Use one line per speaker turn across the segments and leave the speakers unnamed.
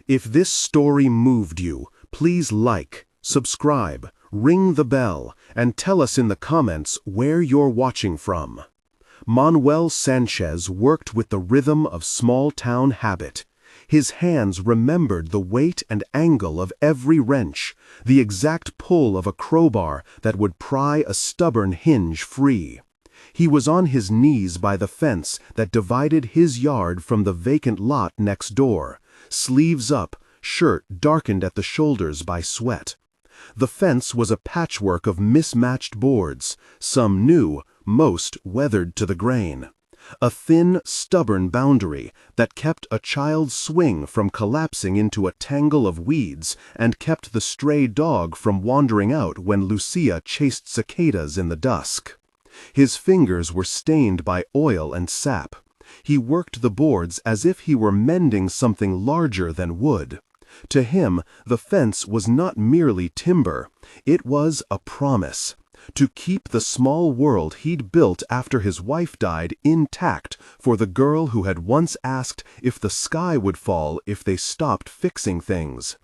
If this story moved you, please like, subscribe, ring the bell, and tell us in the comments where you're watching from. Manuel Sánchez worked with the rhythm of small-town habit. His hands remembered the weight and angle of every wrench, the exact pull of a crowbar that would pry a stubborn hinge free. He was on his knees by the fence that divided his yard from the vacant lot next door, sleeves up, shirt darkened at the shoulders by sweat. The fence was a patchwork of mismatched boards, some new, most weathered to the grain. A thin, stubborn boundary that kept a child's swing from collapsing into a tangle of weeds and kept the stray dog from wandering out when Lucia chased cicadas in the dusk. His fingers were stained by oil and sap. He worked the boards as if he were mending something larger than wood. To him, the fence was not merely timber, it was a promise. To keep the small world he'd built after his wife died intact for the girl who had once asked if the sky would fall if they stopped fixing things.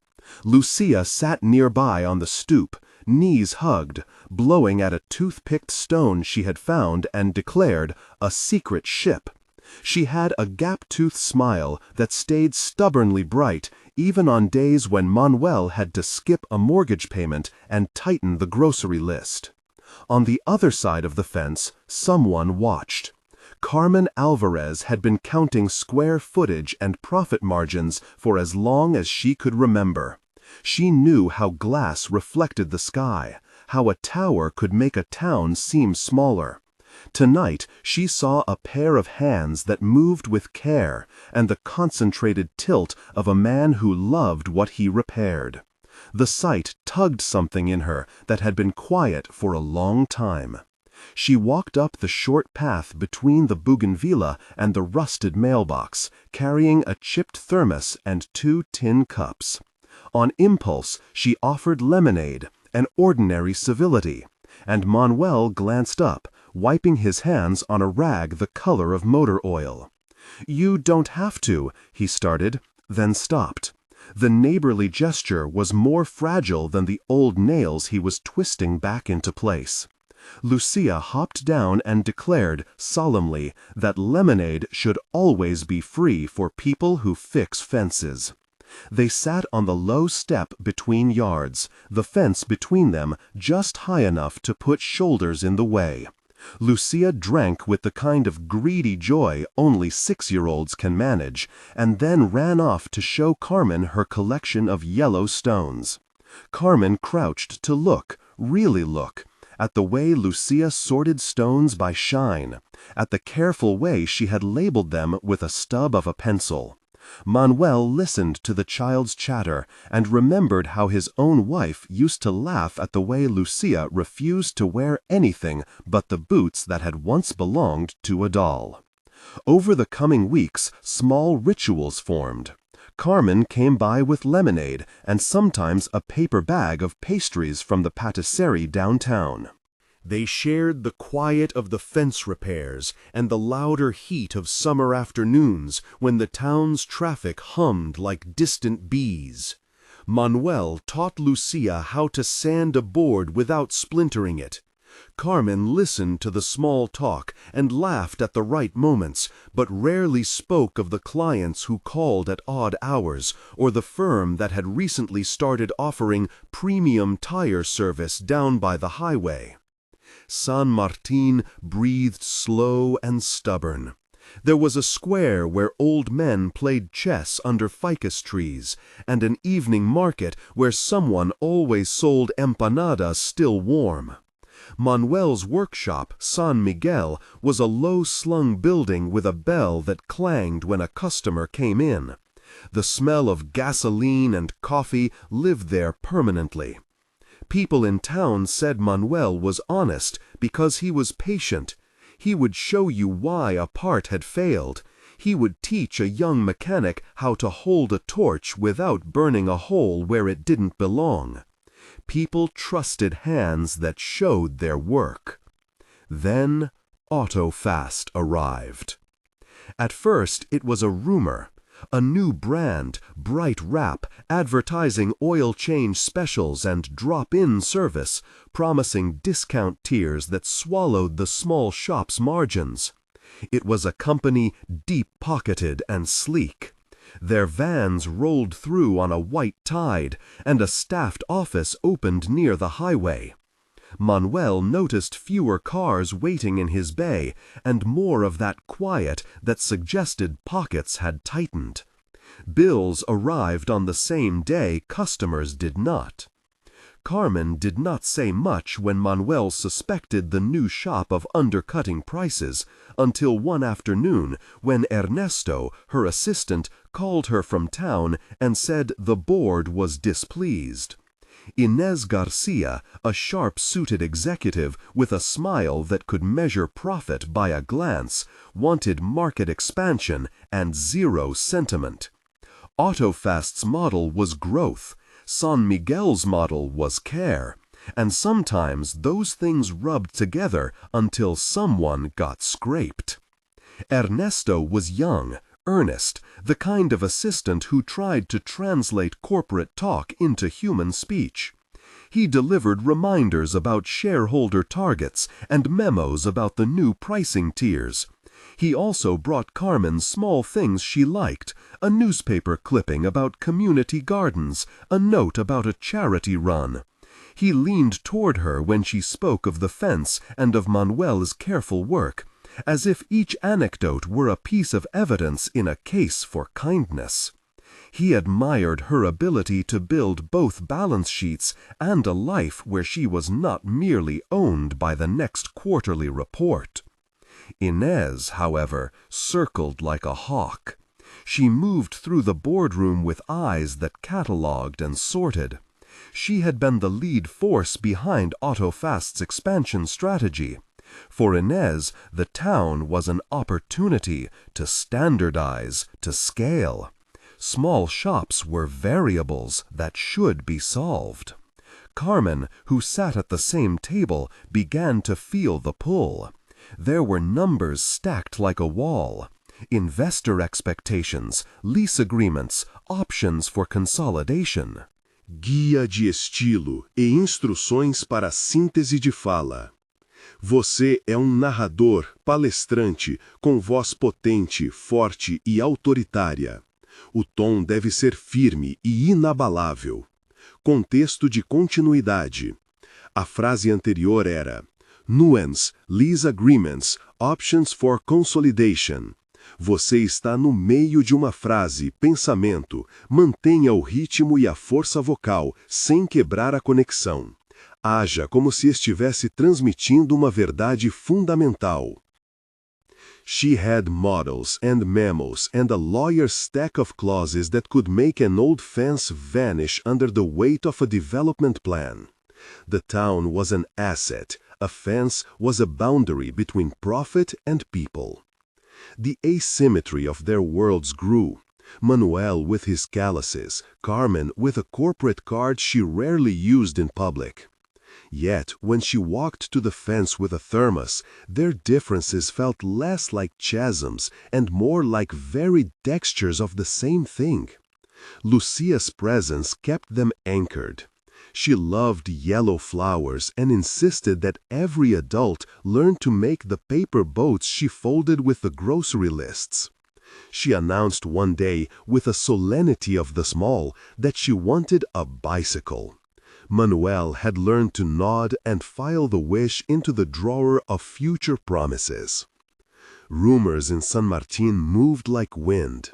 Lucia sat nearby on the stoop, knees hugged, blowing at a tooth-picked stone she had found and declared, a secret ship. She had a gap-toothed smile that stayed stubbornly bright even on days when Manuel had to skip a mortgage payment and tighten the grocery list. On the other side of the fence, someone watched. Carmen Alvarez had been counting square footage and profit margins for as long as she could remember. She knew how glass reflected the sky, how a tower could make a town seem smaller. Tonight she saw a pair of hands that moved with care and the concentrated tilt of a man who loved what he repaired. The sight tugged something in her that had been quiet for a long time. She walked up the short path between the bougainvillea and the rusted mailbox, carrying a chipped thermos and 2 tin cups. On impulse, she offered lemonade, an ordinary civility, and Manuel glanced up, wiping his hands on a rag the color of motor oil. "You don't have to," he started, then stopped. The neighborly gesture was more fragile than the old nails he was twisting back into place. Lucia hopped down and declared, solemnly, that lemonade should always be free for people who fix fences. They sat on the low step between yards, the fence between them just high enough to put shoulders in the way. Lucia drank with the kind of greedy joy only 6-year-olds can manage, and then ran off to show Carmen her collection of yellow stones. Carmen crouched to look, really look, at the way Lucia sorted stones by shine, at the careful way she had labeled them with a stub of a pencil. Manuel listened to the child's chatter and remembered how his own wife used to laugh at the way Lucia refused to wear anything but the boots that had once belonged to a doll. Over the coming weeks, small rituals formed. Carmen came by with lemonade and sometimes a paper bag of pastries from the patisserie downtown. They shared the quiet of the fence repairs and the louder heat of summer afternoons when the town's traffic hummed like distant bees. Manuel taught Lucia how to sand a board without splintering it. Carmen listened to the small talk and laughed at the right moments, but rarely spoke of the clients who called at odd hours or the firm that had recently started offering premium tire service down by the highway. San Martin breathed slow and stubborn. There was a square where old men played chess under ficus trees, and an evening market where someone always sold empanadas still warm. Manuel's workshop, San Miguel, was a low-slung building with a bell that clanged when a customer came in. The smell of gasoline and coffee lived there permanently. People in town said Manuel was honest because he was patient. He would show you why a part had failed. He would teach a young mechanic how to hold a torch without burning a hole where it didn't belong. People trusted hands that showed their work. Then AutoFast arrived. At first it was a rumor. a new brand, bright wrap, advertising oil change specials and drop-in service, promising discount tiers that swallowed the small shop's margins. It was a company deep-pocketed and sleek. Their vans rolled through on a white tide, and a staffed office opened near the highway. Manuel noticed fewer cars waiting in his bay, and more of that quiet that suggested pockets had tightened. Bills arrived on the same day customers did not. Carmen did not say much when Manuel suspected the new shop of undercutting prices, until one afternoon when Ernesto, her assistant, called her from town and said the board was displeased. Inez Garcia, a sharp-suited executive with a smile that could measure profit by a glance, wanted market expansion and zero sentiment. Autofast's model was growth, San Miguel's model was care, and sometimes those things rubbed together until someone got scraped. Ernesto was young, earnest, the kind of assistant who tried to translate corporate talk into human speech. He delivered reminders about shareholder targets and memos about the new pricing tiers. He also brought Carmen small things she liked, a newspaper clipping about community gardens, a note about a charity run. He leaned toward her when she spoke of the fence and of Manuel's careful work, as if each anecdote were a piece of evidence in a case for kindness. He admired her ability to build both balance sheets and a life where she was not merely owned by the next quarterly report. Inez, however, circled like a hawk. She moved through the boardroom with eyes that catalogued and sorted. She had been the lead force behind Autofast's expansion strategy. For Inez, the town was an opportunity to standardize, to scale. Small shops were variables that should be solved. Carmen, who sat at the same table, began to feel the pull. There were numbers stacked like a wall. Investor expectations, lease agreements, options for consolidation.
Guia de estilo e instruções para a síntese de fala. Você é narrador, palestrante, com voz potente, forte e autoritária. O tom deve ser firme e inabalável. Contexto de continuidade. A frase anterior era Nuance, lease agreements, options for consolidation. Você está no meio de uma frase, pensamento. Mantenha o ritmo e a força vocal, sem quebrar a conexão. Haja como se estivesse transmitindo uma verdade fundamental. She had models and memos and a lawyer's stack of clauses that could make an old fence vanish under the weight of a development plan. The town was an asset. A fence was a boundary between profit and people. The asymmetry of their worlds grew. Manuel with his calluses, Carmen with a corporate card she rarely used in public. Yet, when she walked to the fence with a thermos, their differences felt less like chasms and more like varied textures of the same thing. Lucia's presence kept them anchored. She loved yellow flowers and insisted that every adult learn to make the paper boats she folded with the grocery lists. She announced one day, with a solemnity of the small, that she wanted a bicycle. Manuel had learned to nod and file the wish into the drawer of future promises. Rumors in San Martin moved like wind.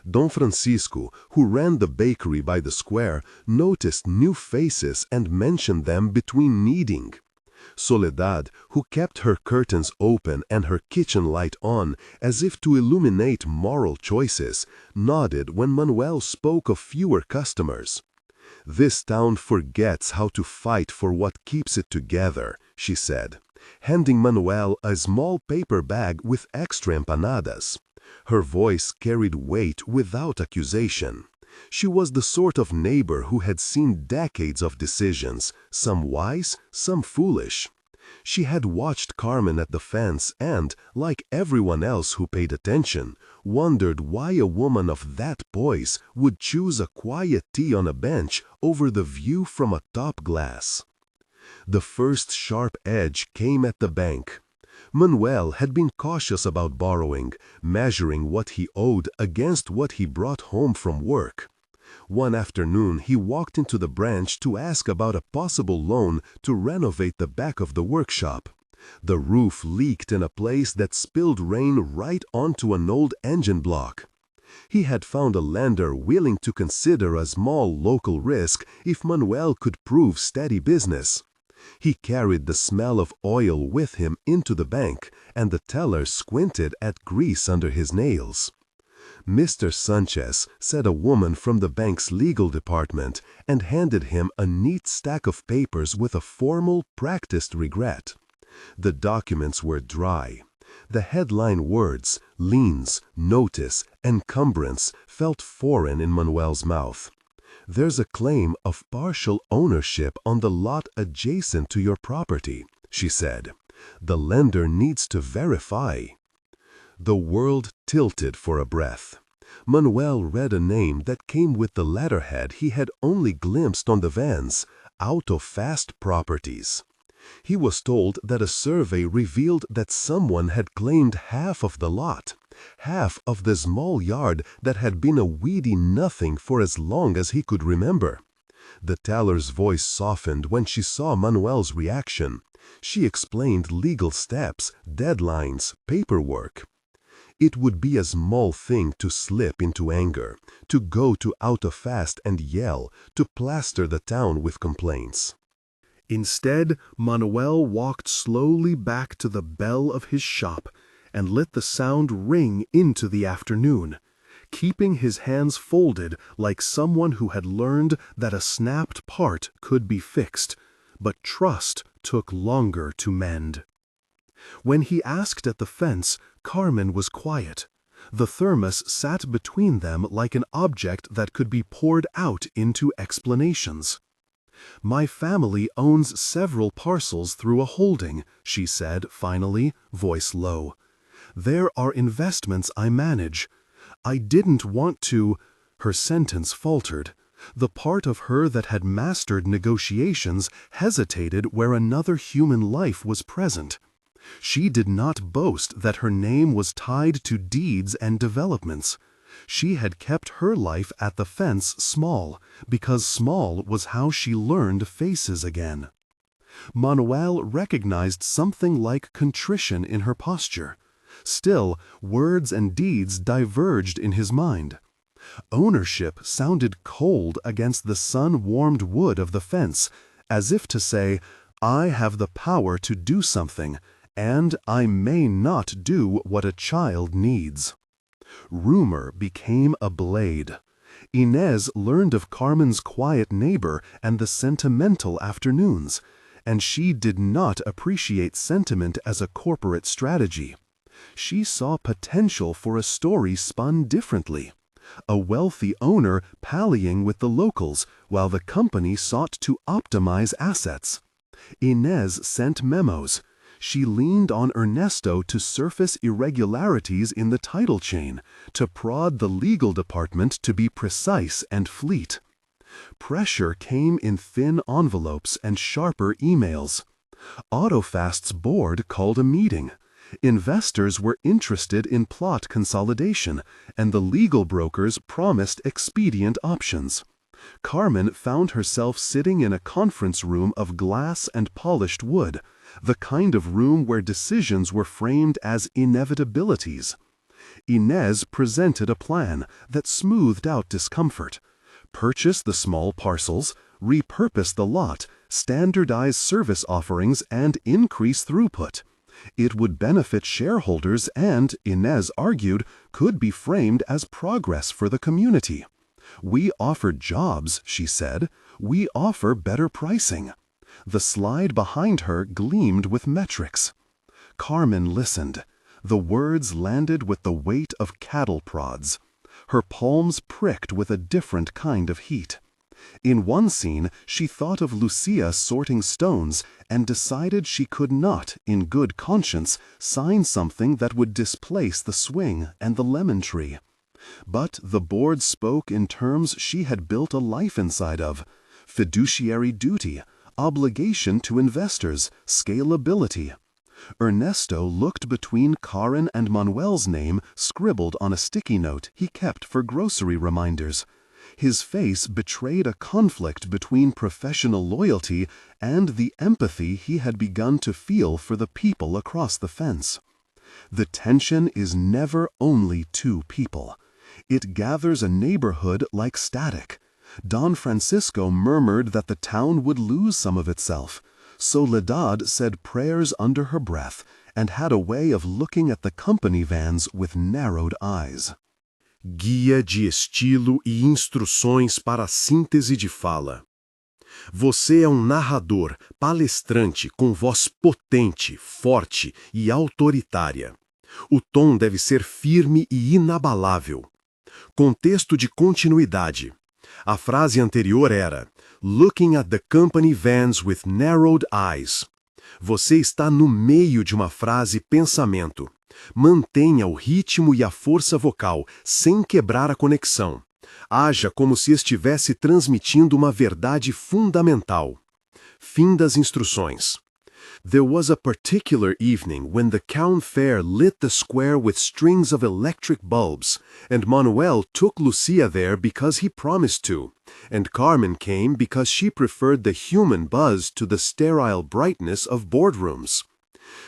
Don Francisco, who ran the bakery by the square, noticed new faces and mentioned them between kneading. Soledad, who kept her curtains open and her kitchen light on, as if to illuminate moral choices, nodded when Manuel spoke of fewer customers. "This town forgets how to fight for what keeps it together," she said, handing Manuel a small paper bag with extra empanadas. Her voice carried weight without accusation. She was the sort of neighbor who had seen decades of decisions, some wise, some foolish. She had watched Carmen at the fence and, like everyone else who paid attention, wondered why a woman of that poise would choose a quiet tea on a bench over the view from a top glass. The first sharp edge came at the bank. Manuel had been cautious about borrowing, measuring what he owed against what he brought home from work. One afternoon he walked into the branch to ask about a possible loan to renovate the back of the workshop. The roof leaked in a place that spilled rain right onto an old engine block. He had found a lender willing to consider a small local risk if Manuel could prove steady business. He carried the smell of oil with him into the bank, and the teller squinted at grease under his nails. "Mr. Sánchez," said a woman from the bank's legal department, and handed him a neat stack of papers with a formal, practiced regret. The documents were dry. The headline words, liens, notice, encumbrance, felt foreign in Manuel's mouth. "There's a claim of partial ownership on the lot adjacent to your property," she said. "The lender needs to verify." The world tilted for a breath. Manuel read a name that came with the letterhead he had only glimpsed on the vans, Autofast Properties. He was told that a survey revealed that someone had claimed half of the lot, half of the small yard that had been a weedy nothing for as long as he could remember. The teller's voice softened when she saw Manuel's reaction. She explained legal steps, deadlines, paperwork. It would be a small thing to slip into anger, to go to Autofast and yell, to plaster the town with complaints.
Instead, Manuel walked slowly back to the bell of his shop and let the sound ring into the afternoon, keeping his hands folded like someone who had learned that a snapped part could be fixed, but trust took longer to mend. When he asked at the fence, Carmen was quiet. The thermos sat between them like an object that could be poured out into explanations. "My family owns several parcels through a holding," she said finally, voice low. "There are investments I manage. I didn't want to—" Her sentence faltered. The part of her that had mastered negotiations hesitated where another human life was present. She did not boast that her name was tied to deeds and developments. She had kept her life at the fence small, because small was how she learned faces again. Manuel recognized something like contrition in her posture. Still, words and deeds diverged in his mind. Ownership sounded cold against the sun-warmed wood of the fence, as if to say, "I have the power to do something, and I may not do what a child needs." Rumor became a blade. Inez learned of Carmen's quiet neighbor and the sentimental afternoons, and she did not appreciate sentiment as a corporate strategy. She saw potential for a story spun differently. A wealthy owner pallying with the locals while the company sought to optimize assets. Inez sent memos. She leaned on Ernesto to surface irregularities in the title chain, to prod the legal department to be precise and fleet. Pressure came in thin envelopes and sharper emails. Autofast's board called a meeting. Investors were interested in plot consolidation, and the legal brokers promised expedient options. Carmen found herself sitting in a conference room of glass and polished wood, the kind of room where decisions were framed as inevitabilities. Inez presented a plan that smoothed out discomfort. Purchase the small parcels, repurpose the lot, standardize service offerings, and increase throughput. It would benefit shareholders and, Inez argued, could be framed as progress for the community. "We offer jobs," she said. "We offer better pricing." The slide behind her gleamed with metrics. Carmen listened. The words landed with the weight of cattle prods. Her palms pricked with a different kind of heat. In one scene, she thought of Lucia sorting stones and decided she could not, in good conscience, sign something that would displace the swing and the lemon tree. But the board spoke in terms she had built a life inside of: fiduciary duty, obligation to investors, scalability. Ernesto looked between Karen and Manuel's name scribbled on a sticky note he kept for grocery reminders. His face betrayed a conflict between professional loyalty and the empathy he had begun to feel for the people across the fence. The tension is never only two people. It gathers a neighborhood like static. Don Francisco murmured that the town would lose some of itself. Soledad said prayers under her breath and had a way of looking at the company vans with narrowed eyes.
Guia de estilo e instruções para a síntese de fala. Você é um narrador, palestrante com voz potente, forte e autoritária. O tom deve ser firme e inabalável. Contexto de continuidade. A frase anterior era "Looking at the company vans with narrowed eyes". Você está no meio de uma frase-pensamento. Mantenha o ritmo e a força vocal, sem quebrar a conexão. Haja como se estivesse transmitindo uma verdade fundamental. Fim das instruções. There was a particular evening when the Count Fair lit the square with strings of electric bulbs, and Manuel took Lucia there because he promised to, and Carmen came because she preferred the human buzz to the sterile brightness of boardrooms.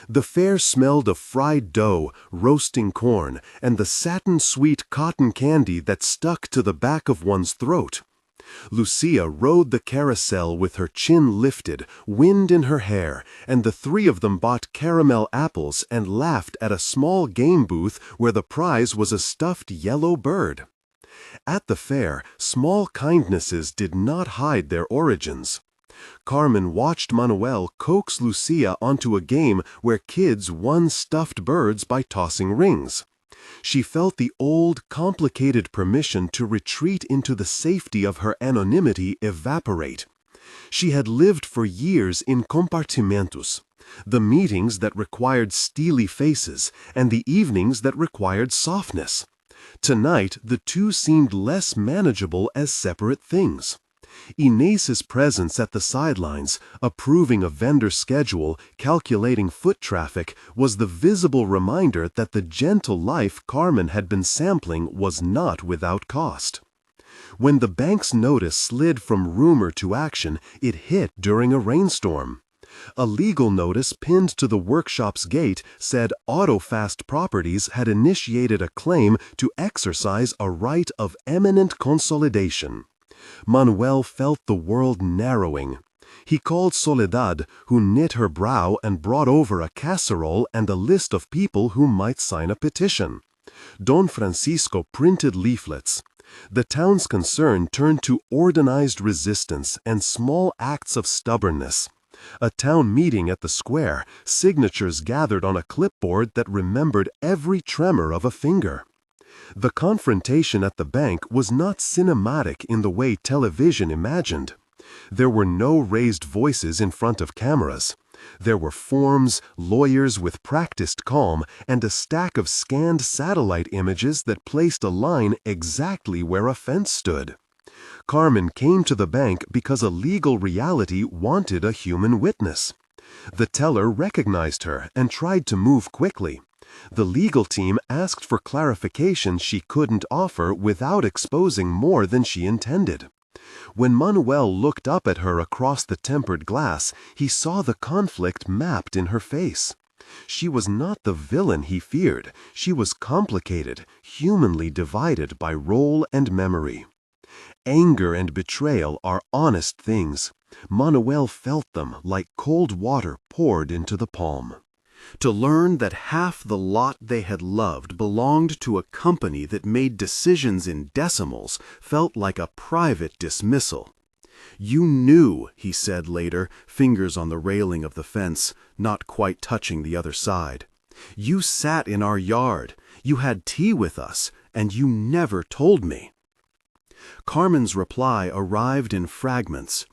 The fair smelled of fried dough, roasting corn, and the satin-sweet cotton candy that stuck to the back of one's throat. Lucia rode the carousel with her chin lifted, wind in her hair, and the three of them bought caramel apples and laughed at a small game booth where the prize was a stuffed yellow bird. At the fair, small kindnesses did not hide their origins. Carmen watched Manuel coax Lucia onto a game where kids won stuffed birds by tossing rings. She felt the old, complicated permission to retreat into the safety of her anonymity evaporate. She had lived for years in compartimentos, the meetings that required steely faces and the evenings that required softness. Tonight, the two seemed less manageable as separate things. Inés's presence at the sidelines, approving a vendor schedule, calculating foot traffic, was the visible reminder that the gentle life Carmen had been sampling was not without cost. When the bank's notice slid from rumor to action, it hit during a rainstorm. A legal notice pinned to the workshop's gate said AutoFast Properties had initiated a claim to exercise a right of eminent consolidation. Manuel felt the world narrowing. He called Soledad, who knit her brow and brought over a casserole and a list of people who might sign a petition. Don Francisco printed leaflets. The town's concern turned to organized resistance and small acts of stubbornness. A town meeting at the square, signatures gathered on a clipboard that remembered every tremor of a finger. The confrontation at the bank was not cinematic in the way television imagined. There were no raised voices in front of cameras. There were forms, lawyers with practiced calm, and a stack of scanned satellite images that placed a line exactly where a fence stood. Carmen came to the bank because a legal reality wanted a human witness. The teller recognized her and tried to move quickly. The legal team asked for clarification she couldn't offer without exposing more than she intended. When Manuel looked up at her across the tempered glass, he saw the conflict mapped in her face. She was not the villain he feared. She was complicated, humanly divided by role and memory. Anger and betrayal are honest things. Manuel felt them like cold water poured into the palm. To learn that half the lot they had loved belonged to a company that made decisions in decimals felt like a private dismissal. "You knew," he said later, fingers on the railing of the fence, not quite touching the other side. "You sat in our yard, you had tea with us, and you never told me."
Carmen's reply arrived in fragments.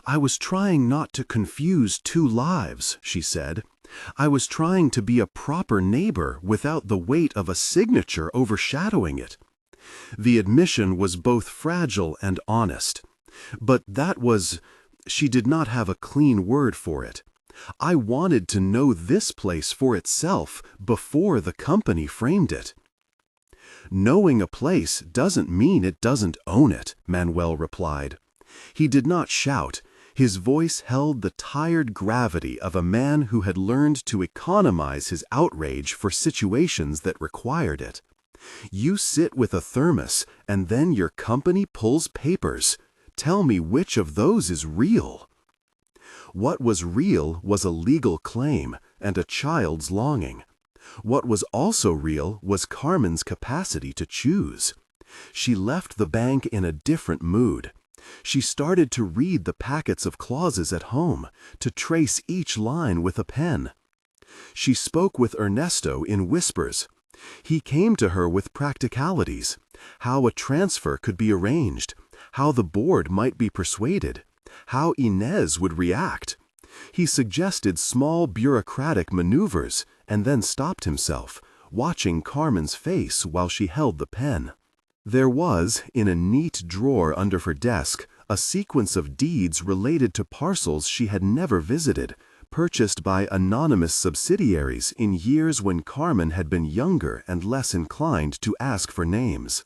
"I was trying not to confuse two lives," she said. "I was trying to be a proper neighbor without the weight of a signature overshadowing it." The admission was both fragile and honest. But she did not have a clean word for it. "I wanted to know this place for itself before the company framed it." "Knowing a place doesn't mean it doesn't own it," Manuel replied. He did not shout. His voice held the tired gravity of a man who had learned to economize his outrage for situations that required it. "You sit with a thermos, and then your company pulls papers. Tell me which of those is real." What was real was a legal claim and a child's longing. What was also real was Carmen's capacity to choose. She left the bank in a different mood. She started to read the packets of clauses at home, to trace each line with a pen. She spoke with Ernesto in whispers. He came to her with practicalities, how a transfer could be arranged, how the board might be persuaded, how Inez would react. He suggested small bureaucratic maneuvers and then stopped himself, watching Carmen's face while she held the pen. There was, in a neat drawer under her desk, a sequence of deeds related to parcels she had never visited, purchased by anonymous subsidiaries in years when Carmen had been younger and less inclined to ask for names.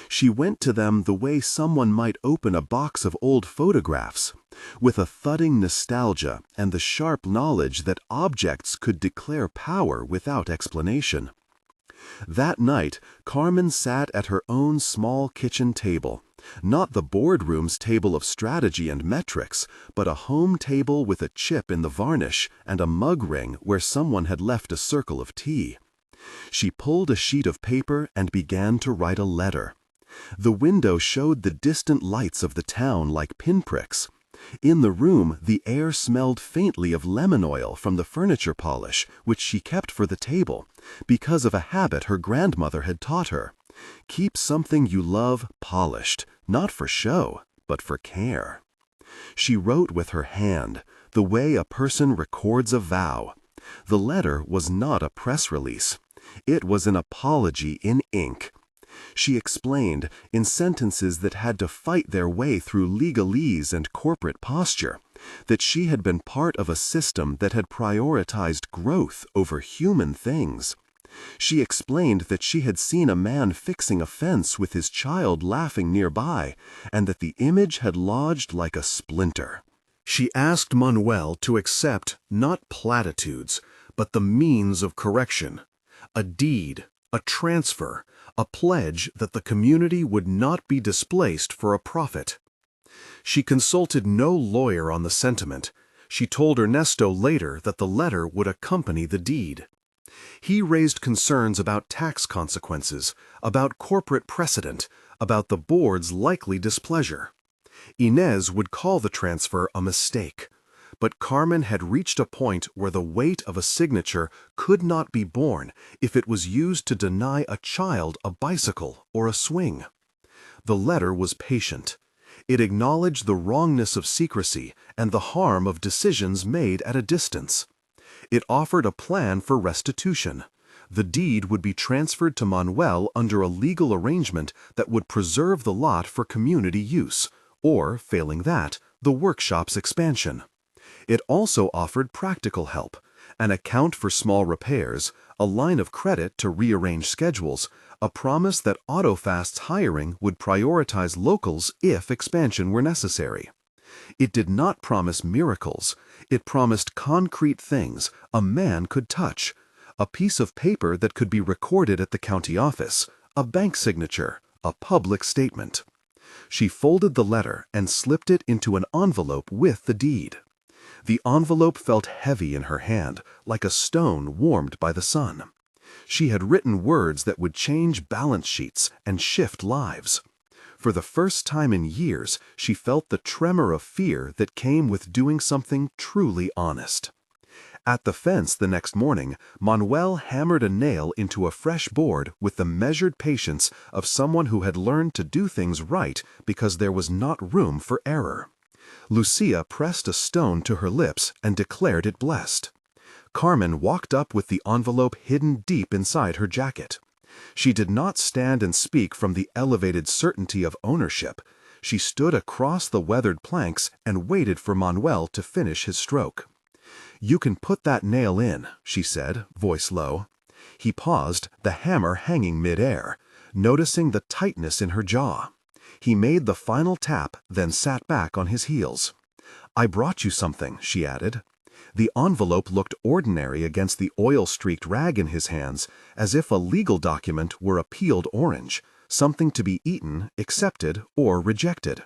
She went to them the way someone might open a box of old photographs, with a thudding nostalgia and the sharp knowledge that objects could declare power without explanation. That night, Carmen sat at her own small kitchen table, not the boardroom's table of strategy and metrics, but a home table with a chip in the varnish and a mug ring where someone had left a circle of tea. She pulled a sheet of paper and began to write a letter. The window showed the distant lights of the town like pinpricks. In the room, the air smelled faintly of lemon oil from the furniture polish, which she kept for the table, because of a habit her grandmother had taught her. Keep something you love polished, not for show, but for care. She wrote with her hand, the way a person records a vow. The letter was not a press release. It was an apology in ink. She explained, in sentences that had to fight their way through legalese and corporate posture, that she had been part of a system that had prioritized growth over human things. She explained that she had seen a man fixing a fence with his child laughing nearby, and that the image had lodged like a splinter. She asked Manuel to accept not platitudes, but the means of correction, a deed, a transfer, a pledge that the community would not be displaced for a profit. She consulted no lawyer on the sentiment. She told Ernesto later that the letter would accompany the deed. He raised concerns about tax consequences, about corporate precedent, about the board's likely displeasure. Inez would call the transfer a mistake, but Carmen had reached a point where the weight of a signature could not be borne if it was used to deny a child a bicycle or a swing. The letter was patient. It acknowledged the wrongness of secrecy and the harm of decisions made at a distance. It offered a plan for restitution. The deed would be transferred to Manuel under a legal arrangement that would preserve the lot for community use, or, failing that, the workshop's expansion. It also offered practical help, an account for small repairs, a line of credit to rearrange schedules, a promise that AutoFast's hiring would prioritize locals if expansion were necessary. It did not promise miracles. It promised concrete things a man could touch, a piece of paper that could be recorded at the county office, a bank signature, a public statement. She folded the letter and slipped it into an envelope with the deed. The envelope felt heavy in her hand, like a stone warmed by the sun. She had written words that would change balance sheets and shift lives. For the first time in years, she felt the tremor of fear that came with doing something truly honest. At the fence the next morning, Manuel hammered a nail into a fresh board with the measured patience of someone who had learned to do things right because there was not room for error. Lucia pressed a stone to her lips and declared it blessed. Carmen walked up with the envelope hidden deep inside her jacket. She did not stand and speak from the elevated certainty of ownership. She stood across the weathered planks and waited for Manuel to finish his stroke. "You can put that nail in," she said, voice low. He paused, the hammer hanging mid-air, noticing the tightness in her jaw. He made the final tap, then sat back on his heels. "I brought you something," she added. The envelope looked ordinary against the oil-streaked rag in his hands, as if a legal document were a peeled orange, something to be eaten, accepted, or rejected.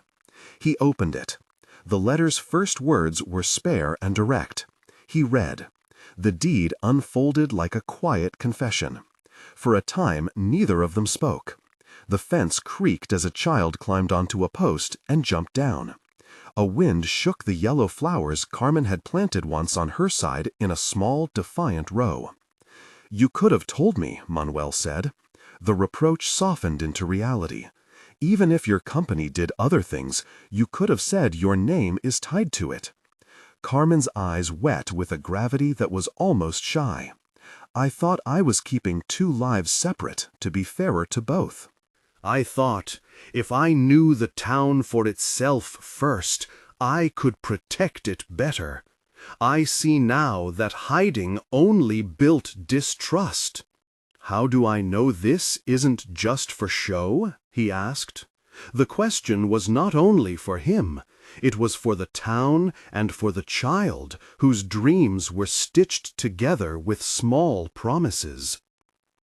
He opened it. The letter's first words were spare and direct. He read. The deed unfolded like a quiet confession. For a time, neither of them spoke. The fence creaked as a child climbed onto a post and jumped down. A wind shook the yellow flowers Carmen had planted once on her side in a small, defiant row. "You could have told me," Manuel said. The reproach softened into reality. "Even if your company did other things, you could have said your name is tied to it." Carmen's eyes wet with a gravity that was almost shy. "I thought I was keeping 2 lives separate to be fairer to both."
"I thought, if I knew the town for itself first, I could protect it better. I see now that hiding only built distrust." "How do I know this isn't just for show?" he asked. The question was not only for him. It was for the town and for the child whose dreams were stitched together with small promises.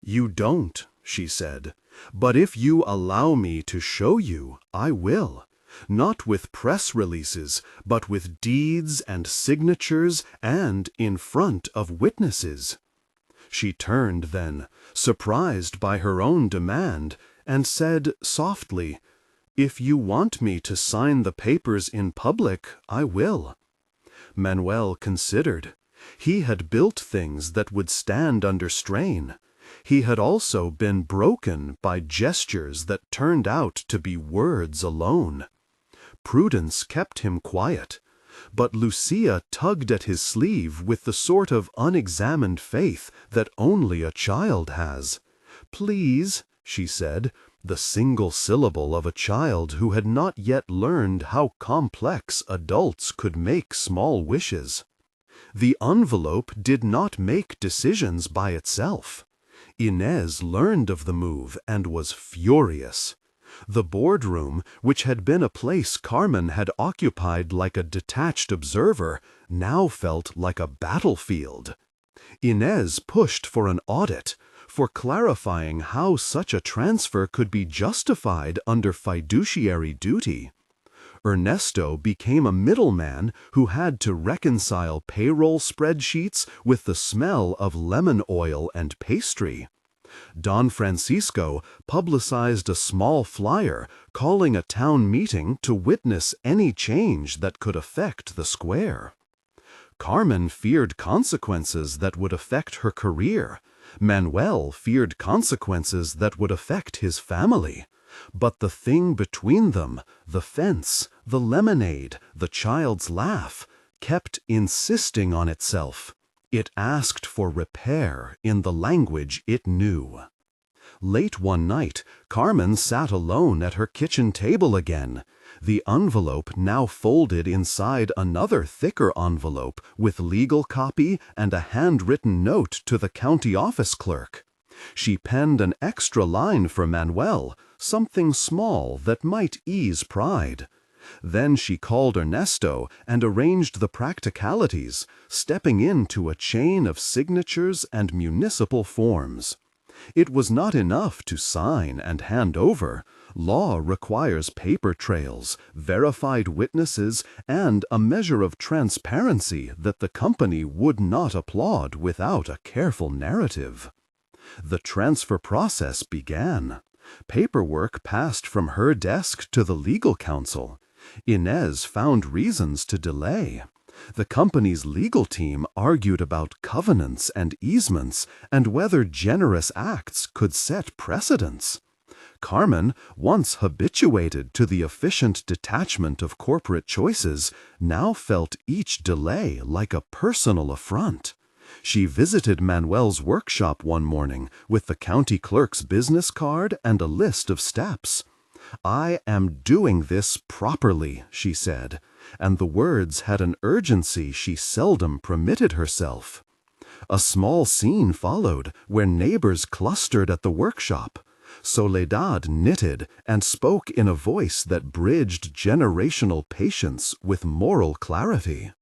"You don't," she said. "But if you allow me to show you, I will. Not with press releases, but with deeds and signatures and in front of witnesses." She turned then, surprised by her own demand, and said softly, "If you want me to sign the papers in public, I will." Manuel considered. He had built things that would stand under strain. He had also been broken by gestures that turned out to be words alone. Prudence kept him quiet, but Lucia tugged at his sleeve with the sort of unexamined faith that only a child has. "Please," she said, the single syllable of a child who had not yet learned how complex adults could make small wishes. The envelope did not make decisions by itself. Inez learned of the move and was furious. The boardroom, which had been a place Carmen had occupied like a detached observer, now felt like a battlefield. Inez pushed for an audit, for clarifying how such a transfer could be justified under fiduciary duty. Ernesto became a middleman who had to reconcile payroll spreadsheets with the smell of lemon oil and pastry. Don Francisco publicized a small flyer calling a town meeting to witness any change that could affect the square. Carmen feared consequences that would affect her career. Manuel feared consequences that would affect his family. But the thing between them, the fence, the lemonade, the child's laugh, kept insisting on itself. It asked for repair in the language it knew. Late one night, Carmen sat alone at her kitchen table again. The envelope now folded inside another thicker envelope with legal copy and a handwritten note to the county office clerk. She penned an extra line for Manuel, something small that might ease pride. Then she called Ernesto and arranged the practicalities, stepping into a chain of signatures and municipal forms. It was not enough to sign and hand over. Law requires paper trails, verified witnesses, and a measure of transparency that the company would not applaud without a careful narrative. The transfer process began. Paperwork passed from her desk to the legal counsel. Inez found reasons to delay. The company's legal team argued about covenants and easements and whether generous acts could set precedents. Carmen, once habituated to the efficient detachment of corporate choices, now felt each delay like a personal affront. She visited Manuel's workshop one morning with the county clerk's business card and a list of steps. "I am doing this properly," she said, and the words had an urgency she seldom permitted herself. A small scene followed where neighbors clustered at the workshop. Soledad knitted and spoke in a voice that bridged generational patience with moral clarity.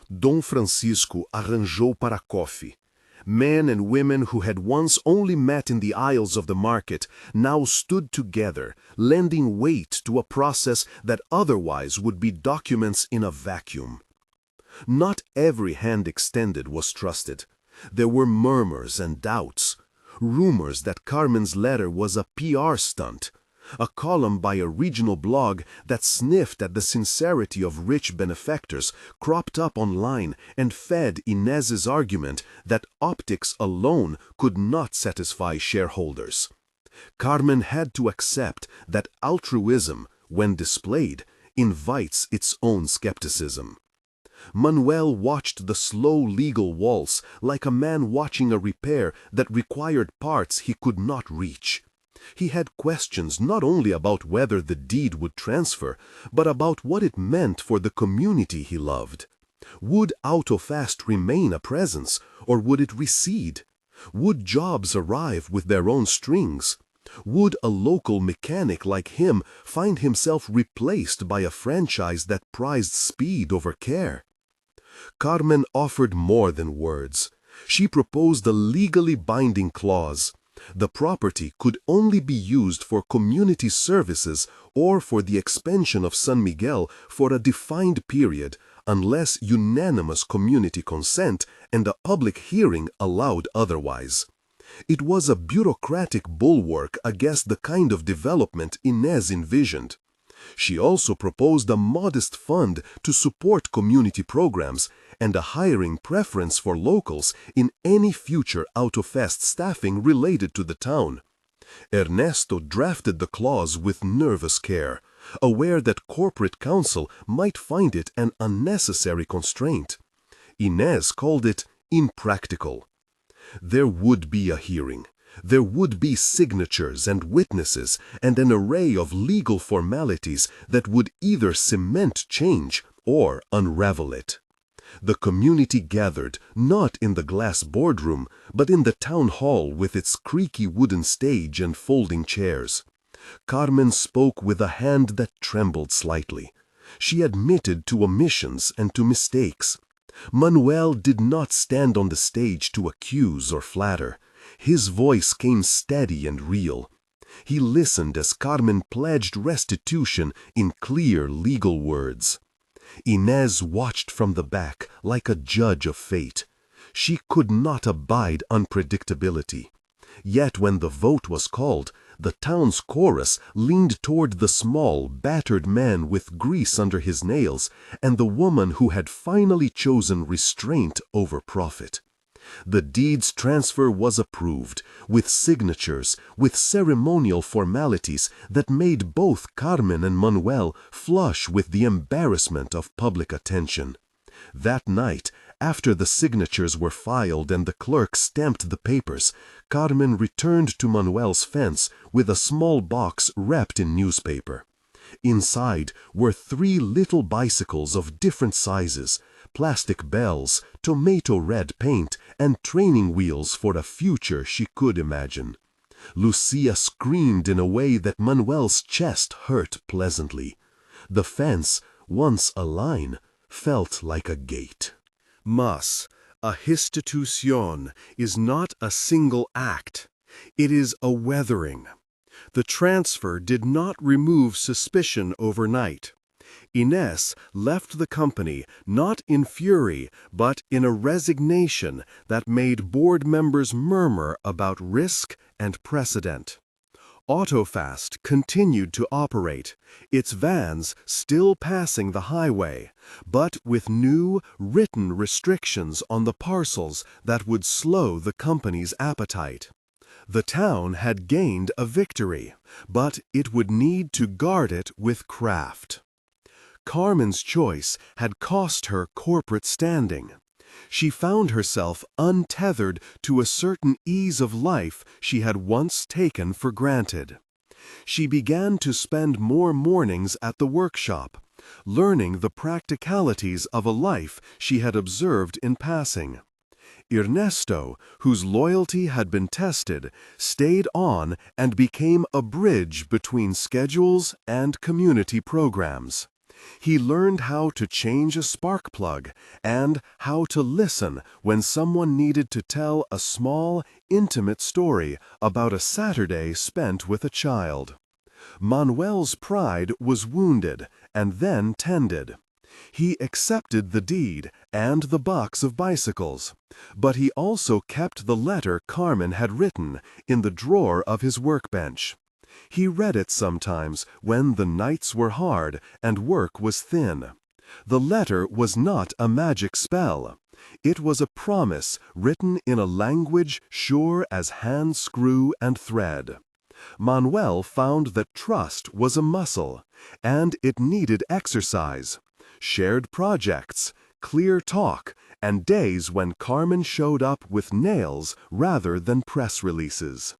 Dom Francisco arranjou para coffee. Men and women who had once only met in the aisles of the market now stood together, lending weight to a process that otherwise would be documents in a vacuum. Not every hand extended was trusted. There were murmurs and doubts. Rumors that Carmen's letter was a PR stunt, a column by a regional blog that sniffed at the sincerity of rich benefactors cropped up online and fed Inez's argument that optics alone could not satisfy shareholders. Carmen had to accept that altruism, when displayed, invites its own skepticism. Manuel watched the slow legal waltz like a man watching a repair that required parts he could not reach. He had questions not only about whether the deed would transfer, but about what it meant for the community he loved. Would Autofast remain a presence, or would it recede? Would jobs arrive with their own strings? Would a local mechanic like him find himself replaced by a franchise that prized speed over care? Carmen offered more than words. She proposed a legally binding clause. The property could only be used for community services or for the expansion of San Miguel for a defined period, unless unanimous community consent and a public hearing allowed otherwise. It was a bureaucratic bulwark against the kind of development Inez envisioned. She also proposed a modest fund to support community programs and a hiring preference for locals in any future Autofest staffing related to the town. Ernesto drafted the clause with nervous care, aware that corporate counsel might find it an unnecessary constraint. Inez called it impractical. There would be a hearing. There would be signatures and witnesses and an array of legal formalities that would either cement change or unravel it. The community gathered not in the glass boardroom, but in the town hall with its creaky wooden stage and folding chairs. Carmen spoke with a hand that trembled slightly. She admitted to omissions and to mistakes. Manuel did not stand on the stage to accuse or flatter. His voice came steady and real. He listened as Carmen pledged restitution in clear legal words. Inez watched from the back like a judge of fate. She could not abide unpredictability. Yet when the vote was called, the town's chorus leaned toward the small, battered man with grease under his nails and the woman who had finally chosen restraint over profit. The deed's transfer was approved, with signatures, with ceremonial formalities that made both Carmen and Manuel flush with the embarrassment of public attention. That night, after the signatures were filed and the clerk stamped the papers, Carmen returned to Manuel's fence with a small box wrapped in newspaper. Inside were 3 little bicycles of different sizes, plastic bells, tomato red paint, and training wheels for a future she could imagine. Lucia screamed in a way that Manuel's chest hurt pleasantly. The fence, once a line, felt like a gate.
Mas, a institución, is not a single act. It is a weathering. The transfer did not remove suspicion overnight. Inez left the company not in fury, but in a resignation that made board members murmur about risk and precedent. Autofast continued to operate, its vans still passing the highway, but with new, written restrictions on the parcels that would slow the company's appetite. The town had gained a victory, but it would need to guard it with craft. Carmen's choice had cost her corporate standing. She found herself untethered to a certain ease of life she had once taken for granted. She began to spend more mornings at the workshop, learning the practicalities of a life she had observed in passing. Ernesto, whose loyalty had been tested, stayed on and became a bridge between schedules and community programs. He learned how to change a spark plug and how to listen when someone needed to tell a small, intimate story about a Saturday spent with a child. Manuel's pride was wounded and then tended. He accepted the deed and the box of bicycles, but he also kept the letter Carmen had written in the drawer of his workbench. He read it sometimes when the nights were hard and work was thin. The letter was not a magic spell. It was a promise written in a language sure as hand screw and thread. Manuel found that trust was a muscle, and it needed exercise. Shared projects, clear talk, and days when Carmen showed up with nails rather than press releases.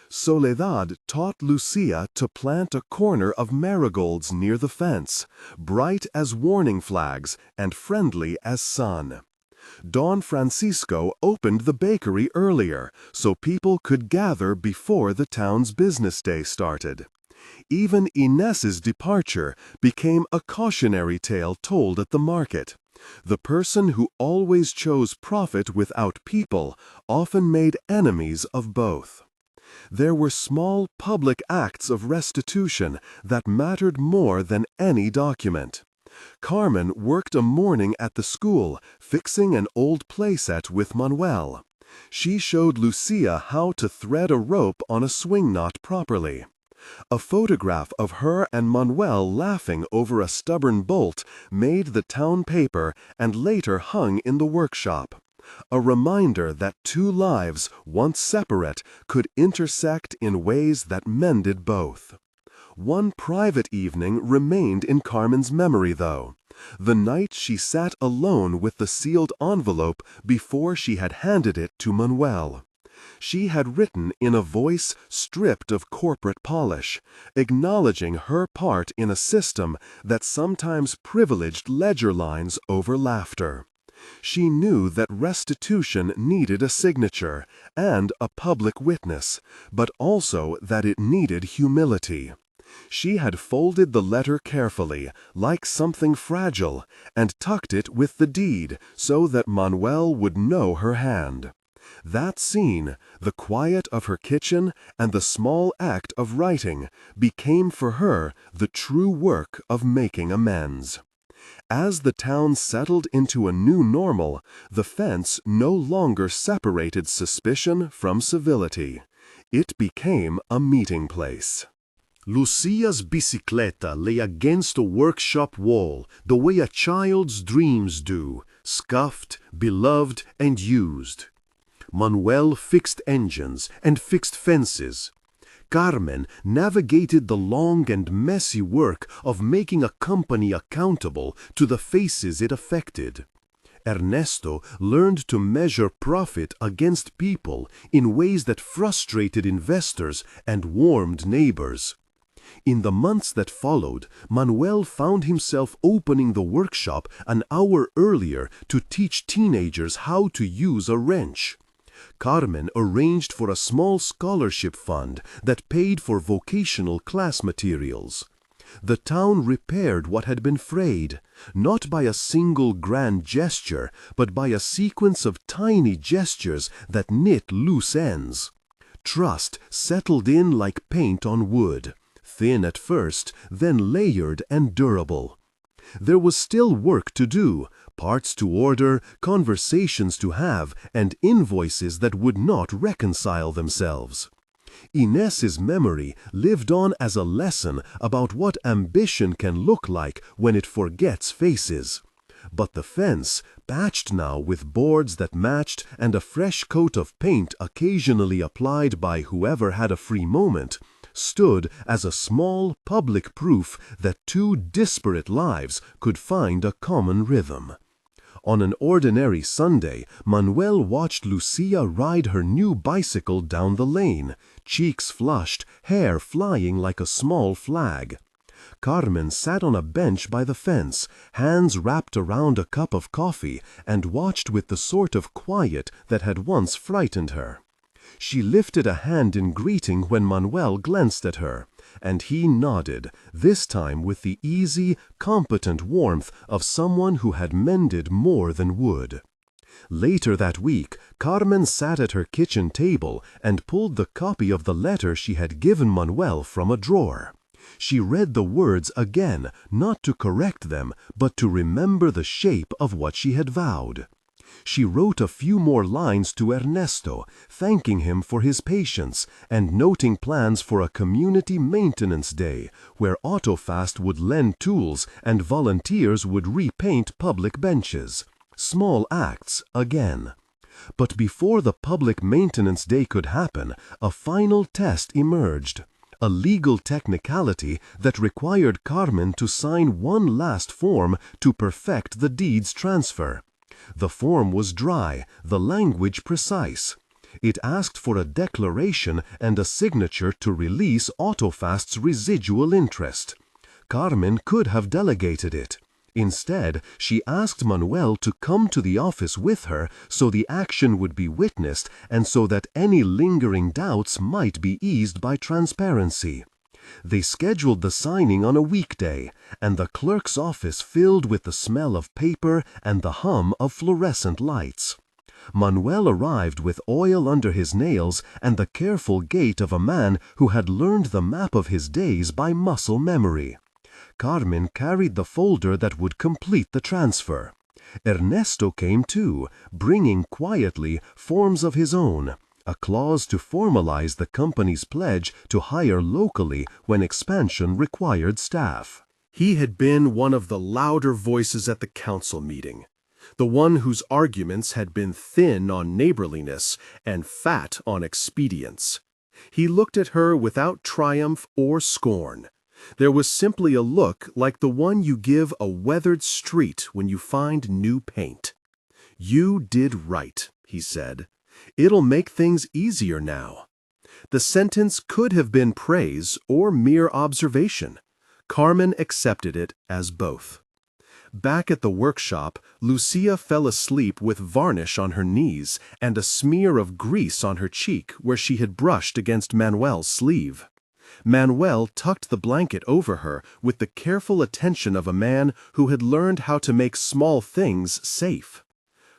Soledad taught Lucia to plant a corner of marigolds near the fence, bright as warning flags and friendly as sun. Don Francisco opened the bakery earlier so people could gather before the town's business day started. Even Inés's departure became a cautionary tale told at the market. The person who always chose profit without people often made enemies of both. There were small public acts of restitution that mattered more than any document. Carmen worked a morning at the school, fixing an old playset with Manuel. She showed Lucia how to thread a rope on a swing knot properly. A photograph of her and Manuel laughing over a stubborn bolt made the town paper and later hung in the workshop. A reminder that two lives, once separate, could intersect in ways that mended both. One private evening remained in Carmen's memory, though. The night she sat alone with the sealed envelope before she had handed it to Manuel. She had written in a voice stripped of corporate polish, acknowledging her part in a system that sometimes privileged ledger lines over laughter. She knew that restitution needed a signature and a public witness, but also that it needed humility. She had folded the letter carefully, like something fragile, and tucked it with the deed so that Manuel would know her hand. That scene, the quiet of her kitchen and the small act of writing, became for her the true work of making amends. As the town settled into a new normal, the fence no longer separated suspicion from civility. It became a meeting place.
Lucia's bicicleta lay against a workshop wall the way a child's dreams do, scuffed, beloved, and used. Manuel fixed engines and fixed fences. Carmen navigated the long and messy work of making a company accountable to the faces it affected. Ernesto learned to measure profit against people in ways that frustrated investors and warmed neighbors. In the months that followed, Manuel found himself opening the workshop an hour earlier to teach teenagers how to use a wrench. Carmen arranged for a small scholarship fund that paid for vocational class materials. The town repaired what had been frayed, not by a single grand gesture, but by a sequence of tiny gestures that knit loose ends. Trust settled in like paint on wood, thin at first, then layered and durable. There was still work to do, parts to order, conversations to have, and invoices that would not reconcile themselves.
Inés's memory lived on as a lesson about what ambition can look like when it forgets faces. But the fence, patched now with boards that matched and a fresh coat of paint occasionally applied by whoever had a free moment, stood as a small public proof that two disparate lives could find a common rhythm. On an ordinary Sunday, Manuel watched Lucia ride her new bicycle down the lane, cheeks flushed, hair flying like a small flag. Carmen sat on a bench by the fence, hands wrapped around a cup of coffee, and watched with the sort of quiet that had once frightened her. She lifted a hand in greeting when Manuel glanced at her, and he nodded, this time with the easy, competent warmth of someone who had mended more than wood. Later that week, Carmen sat at her kitchen table and pulled the copy of the letter she had given Manuel from a drawer. She read the words again, not to correct them, but to remember the shape of what she had vowed. She wrote a few more lines to Ernesto, thanking him for his patience and noting plans for a community maintenance day, where Autofast would lend tools and volunteers would repaint public benches. Small acts again. But before the public maintenance day could happen, a final test emerged. A legal technicality that required Carmen to sign one last form to perfect the deed's transfer. The form was dry, the language precise. It asked for a declaration and a signature to release Autofast's residual interest. Carmen could have delegated it. Instead, she asked Manuel to come to the office with her so the action would be witnessed and so that any lingering doubts might be eased by transparency. They scheduled the signing on a weekday, and the clerk's office filled with the smell of paper and the hum of fluorescent lights. Manuel arrived with oil under his nails and the careful gait of a man who had learned the map of his days by muscle memory. Carmen carried the folder that would complete the transfer. Ernesto came too, bringing quietly forms of his own, a clause to formalize the company's pledge to hire locally when expansion required staff.
He had been one of the louder voices at the council meeting, the one whose arguments had been thin on neighborliness and fat on expedience. He looked at her without triumph or scorn. There was simply a look like the one you give a weathered street when you find new paint. "You did right," he said. "It'll make things easier now." The sentence could have been praise or mere observation. Carmen accepted it as both. Back at the workshop, Lucia fell asleep with varnish on her knees and a smear of grease on her cheek where she had brushed against Manuel's sleeve. Manuel tucked the blanket over her with the careful attention of a man who had learned how to make small things safe.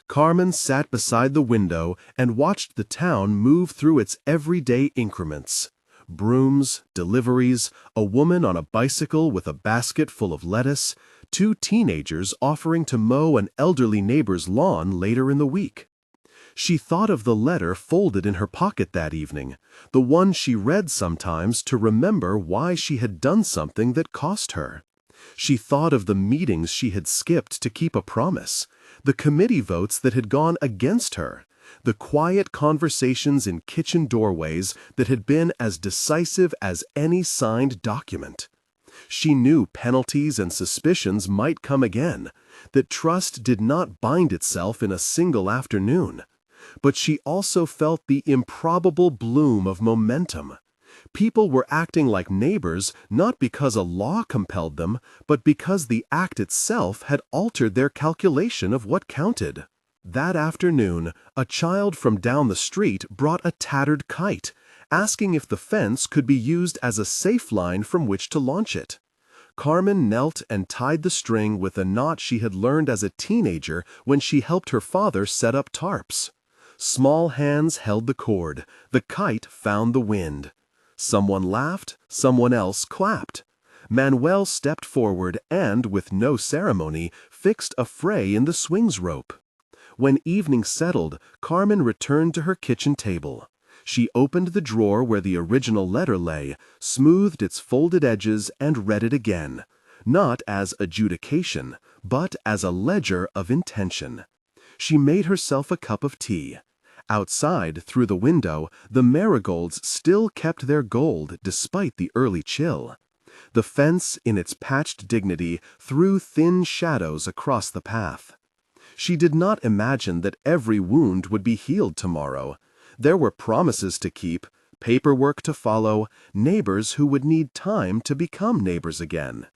Carmen sat beside the window and watched the town move through its everyday increments. Brooms, deliveries, a woman on a bicycle with a basket full of lettuce, two teenagers offering to mow an elderly neighbor's lawn later in the week. She thought of the letter folded in her pocket that evening, the one she read sometimes to remember why she had done something that cost her. She thought of the meetings she had skipped to keep a promise, the committee votes that had gone against her, the quiet conversations in kitchen doorways that had been as decisive as any signed document. She knew penalties and suspicions might come again, that trust did not bind itself in a single afternoon. But she also felt the improbable bloom of momentum. People were acting like neighbors not because a law compelled them, but because the act itself had altered their calculation of what counted. That afternoon, a child from down the street brought a tattered kite, asking if the fence could be used as a safe line from which to launch it. Carmen knelt and tied the string with a knot she had learned as a teenager when she helped her father set up tarps. Small hands held the cord. The kite found the wind. Someone laughed, someone else clapped. Manuel stepped forward and, with no ceremony, fixed a fray in the swings rope. When evening settled, Carmen returned to her kitchen table. She opened the drawer where the original letter lay, smoothed its folded edges, and read it again, not as adjudication, but as a ledger of intention. She made herself a cup of tea. Outside, through the window, the marigolds still kept their gold despite the early chill. The fence, in its patched dignity, threw thin shadows across the path. She did not imagine that every wound would be healed tomorrow. There were promises to keep, paperwork to follow, neighbors who would need time to become neighbors again.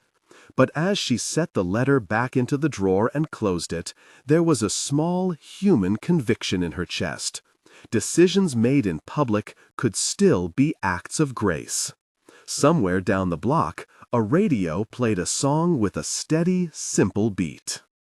But as she set the letter back into the drawer and closed it, there was a small human conviction in her chest. Decisions made in public could still be acts of grace. Somewhere down the block, a radio played a song with a steady, simple beat.